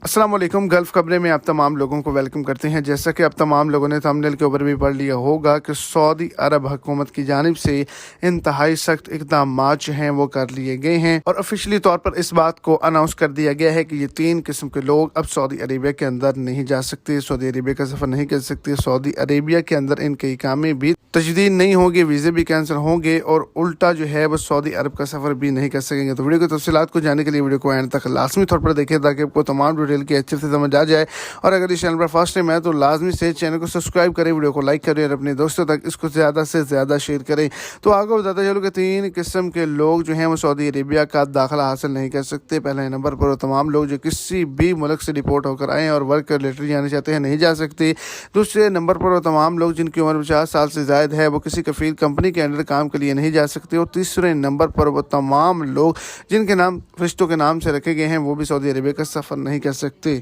अस्सलाम वालेकुम। गल्फ खबरें में आप तमाम लोगों को वेलकम करते हैं। जैसा कि आप तमाम लोगों ने थंबनेल के ऊपर भी पढ़ लिया होगा कि सऊदी अरब हुकूमत की जानिब से इंतहाई सख्त इक़दाम जो हैं वो कर लिए गए हैं और ऑफिशियली तौर पर इस बात को अनाउंस कर दिया गया है कि ये 3 किस्म के लोग अब सऊदी अरेबिया के अंदर नहीं जा सकते, सऊदी अरेबिया का सफ़र नहीं कर सकते। सऊदी अरेबिया के अंदर इनके इकामे भी तजदीद नहीं होंगे, वीज़े भी कैंसिल होंगे और उल्टा जो है वो सऊदी अरब का सफ़र भी नहीं कर सकेंगे। तो वीडियो की तफसीलात को जानने के लिए वीडियो को एंड तक लाजमी तौर पर देखें ताकि आपको तमाम डिटेल की अच्छे से समझ आ जाए। और अगर इस चैनल पर फर्स्ट टाइम है तो लाजमी से चैनल को सब्सक्राइब करें, वीडियो को लाइक करें और अपने दोस्तों तक इसको ज़्यादा से ज़्यादा शेयर करें। तो आगे बताते चलो कि 3 किस्म के लोग जो हैं वो सऊदी अरेबिया का दाखिला हासिल नहीं कर सकते। पहले नंबर पर वो तमाम लोग जो किसी भी मुल्क से डिपोर्ट होकर आए और वर्क रिलेटेड जाना चाहते हैं, नहीं जा सकते। दूसरे नंबर पर वो तमाम लोग जिनकी उम्र 50 साल से ज़ायद है, वो किसी कफील कंपनी के अंडर काम के लिए नहीं जा सकते। और तीसरे नंबर पर वो तमाम लोग जिनके नाम फरिश्तों के नाम से रखे गए हैं, वो भी सऊदी अरेबिया का सफ़र नहीं कर सकते।